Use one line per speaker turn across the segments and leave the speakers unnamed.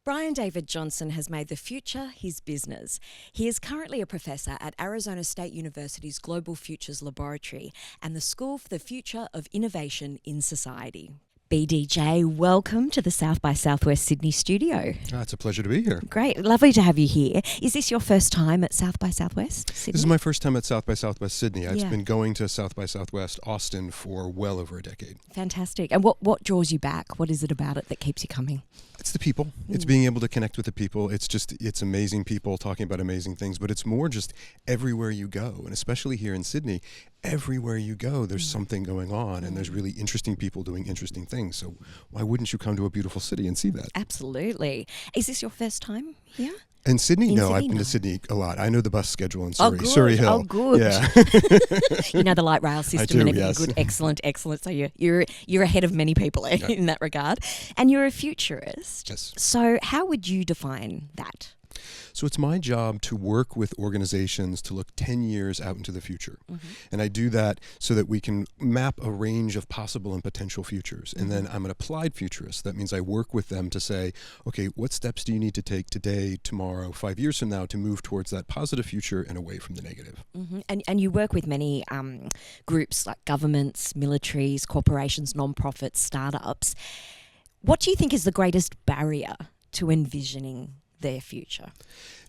Brian David Johnson has made the future his business. He is currently a professor at Arizona State University's Global Futures Laboratory and the School for the Future of Innovation in Society. BDJ, welcome to the South by Southwest Sydney Studio.
It's a pleasure to be here.
Great. Lovely to have you here. Is this your first time at South by Southwest Sydney?
This is my first time at South by Southwest Sydney. I've been going to South by Southwest Austin for well over a decade.
Fantastic. And what draws you back? What is it about it that keeps you coming?
It's the people. It's being able to connect with the people. It's amazing people talking about amazing things, but it's more just everywhere you go, and especially here in Sydney, everywhere you go, there's something going on, and there's really interesting people doing interesting things. So why wouldn't you come to a beautiful city and see that?
Absolutely. Is this your first time here?
In Sydney?
In
No,
Sydney,
I've been
no.
to Sydney a lot. I know the bus schedule in
Oh,
Surrey,
good.
Surrey Hill.
Oh, good.
Yeah.
You know the light rail system
do,
and everything.
yes.
Good, excellent. So you're ahead of many people in that regard. And you're a futurist.
Yes.
So how would you define that?
So it's my job to work with organizations to look 10 years out into the future. And I do that so that we can map a range of possible and potential futures. And then I'm an applied futurist. That means I work with them to say, okay, what steps do you need to take today, tomorrow, 5 years from now to move towards that positive future and away from the negative?
And you work with many groups like governments, militaries, corporations, non-profits, startups. What do you think is the greatest barrier to envisioning their future?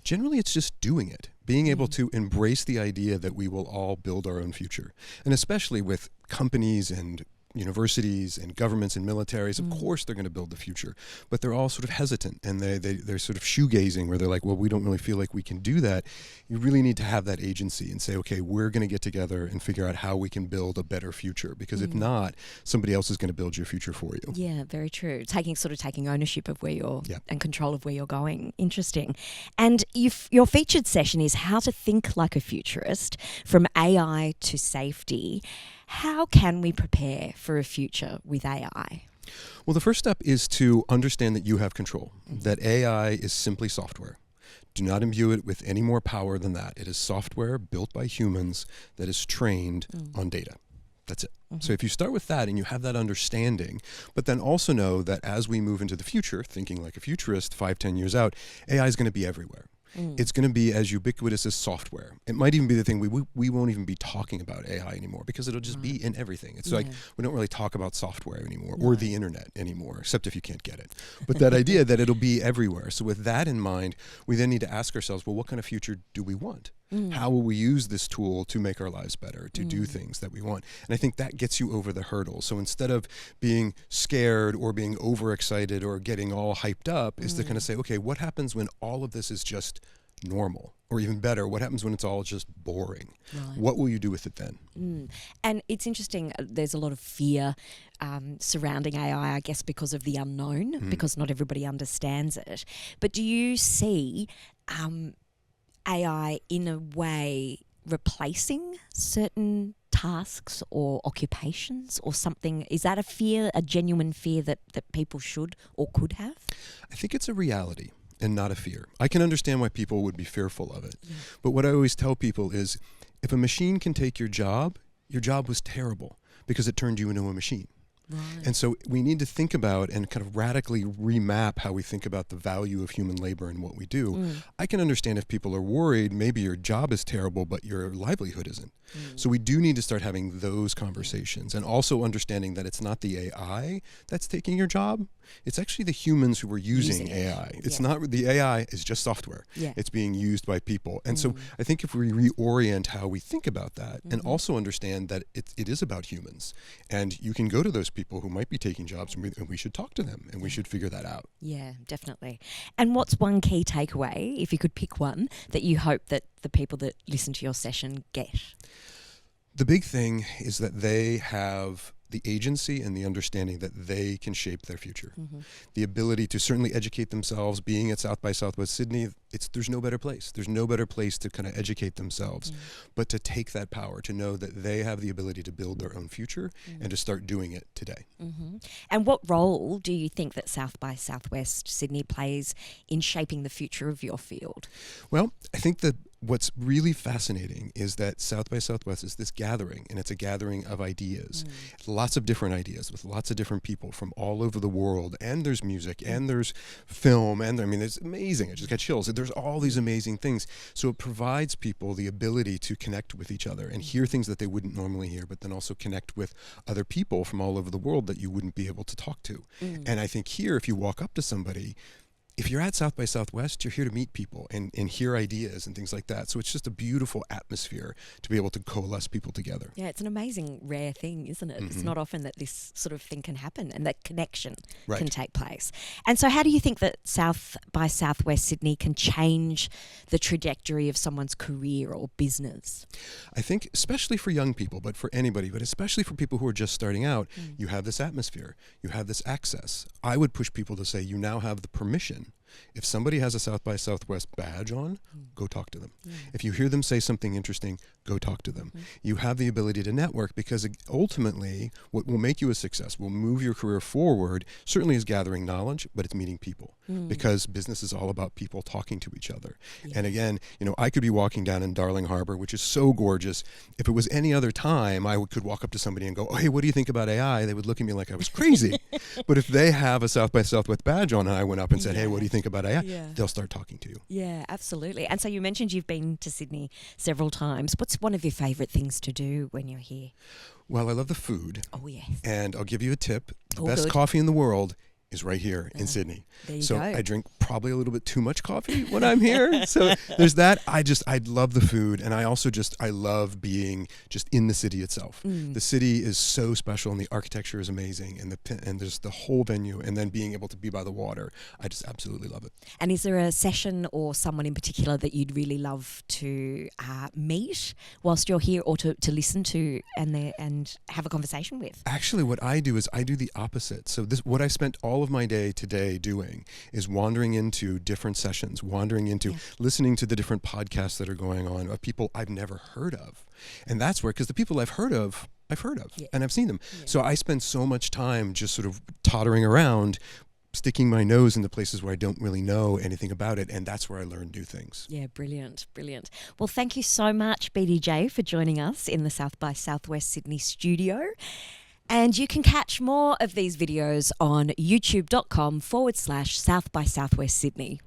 Generally, it's just doing it, being able to embrace the idea that we will all build our own future. And especially with companies and universities and governments and militaries, of course they're going to build the future, but they're all sort of hesitant and they're sort of shoegazing where they're like, well, we don't really feel like we can do that. You really need to have that agency and say, okay, we're going to get together and figure out how we can build a better future, because if not, somebody else is going to build your future for you. Yeah,
very true. Taking ownership of where you're and control of where you're going. Interesting. And your featured session is how to think like a futurist, from AI to safety. How can we prepare for a future with AI?
Well, the first step is to understand that you have control, that AI is simply software. Do not imbue it with any more power than that. It is software built by humans that is trained on data. That's it. So if you start with that and you have that understanding, but then also know that as we move into the future, thinking like a futurist 5-10 years out, AI is going to be everywhere. It's going to be as ubiquitous as software. It might even be the thing we won't even be talking about AI anymore, because it'll just be in everything. It's like we don't really talk about software anymore or the internet anymore, except if you can't get it. But that idea that it'll be everywhere. So with that in mind, we then need to ask ourselves, well, what kind of future do we want? How will we use this tool to make our lives better, to do things that we want? And I think that gets you over the hurdle. So instead of being scared or being overexcited or getting all hyped up, is to kind of say, okay, what happens when all of this is just normal? Or even better, what happens when it's all just boring? Right. What will you do with it then?
And it's interesting, there's a lot of fear surrounding AI, I guess, because of the unknown, because not everybody understands it. But do you see AI in a way replacing certain tasks or occupations or something? Is that a fear, a genuine fear that people should or could have?
I think it's a reality and not a fear. I can understand why people would be fearful of it. But what I always tell people is, if a machine can take your job was terrible because it turned you into a machine. Right. And so we need to think about and kind of radically remap how we think about the value of human labor and what we do. I can understand if people are worried, maybe your job is terrible, but your livelihood isn't. So we do need to start having those conversations, and also understanding that it's not the AI that's taking your job. It's actually the humans who are using AI. It's not, the AI is just software. It's being used by people. And so I think if we reorient how we think about that, and also understand that it is about humans, and you can go to those people who might be taking jobs, and we should talk to them, and we should figure that out.
Yeah, definitely. And what's one key takeaway, if you could pick one, that you hope that the people that listen to your session get?
The big thing is that they have the agency and the understanding that they can shape their future. The ability to certainly educate themselves. Being at South by Southwest Sydney, there's no better place. There's no better place to kind of educate themselves, but to take that power, to know that they have the ability to build their own future and to start doing it today.
And what role do you think that South by Southwest Sydney plays in shaping the future of your field?
Well, I think that what's really fascinating is that South by Southwest is this gathering, and it's a gathering of ideas. Lots of different ideas with lots of different people from all over the world, and there's music, and there's film, and I mean, it's amazing. I just got chills. There's all these amazing things. So it provides people the ability to connect with each other and hear things that they wouldn't normally hear, but then also connect with other people from all over the world that you wouldn't be able to talk to. And I think here, if you walk up to somebody, if you're at South by Southwest, you're here to meet people and hear ideas and things like that. So it's just a beautiful atmosphere to be able to coalesce people together.
Yeah, it's an amazing, rare thing, isn't it? It's not often that this sort of thing can happen and that connection can take place. And so how do you think that South by Southwest Sydney can change the trajectory of someone's career or business?
I think especially for young people, but for anybody, but especially for people who are just starting out, you have this atmosphere, you have this access. I would push people to say you now have the permission. If somebody has a South by Southwest badge on, go talk to them. If you hear them say something interesting, go talk to them. You have the ability to network, because ultimately what will make you a success, will move your career forward, certainly is gathering knowledge, but it's meeting people, because business is all about people talking to each other. And again, I could be walking down in Darling Harbor, which is so gorgeous. If it was any other time, I could walk up to somebody and go, oh, hey, what do you think about AI? They would look at me like I was crazy. But if they have a South by Southwest badge on and I went up and said, hey, what do you think about AI? They'll start talking to you.
Yeah, absolutely. And so you mentioned you've been to Sydney several times. What's one of your favourite things to do when you're here?
Well, I love the food.
Oh, yes.
And I'll give you a tip. The
All
best
good.
coffee in the world is right here in Sydney.
There you
So
go.
I drink probably a little bit too much coffee when I'm here. So there's that. I love the food, and I also I love being just in the city itself. The city is so special, and the architecture is amazing, and there's the whole venue, and then being able to be by the water. I just absolutely love it.
And is there a session or someone in particular that you'd really love to meet whilst you're here, or to listen to and have a conversation with?
Actually, what I do is I do the opposite. So what I spent all of my day today doing is wandering into different sessions, listening to the different podcasts that are going on of people I've never heard of. And that's where, because the people I've heard of, and I've seen them. So I spend so much time just sort of tottering around, sticking my nose into places where I don't really know anything about it, and that's where I learn new things.
Yeah, brilliant, brilliant. Well, thank you so much, BDJ, for joining us in the South by Southwest Sydney studio. And you can catch more of these videos on youtube.com/South by Southwest Sydney.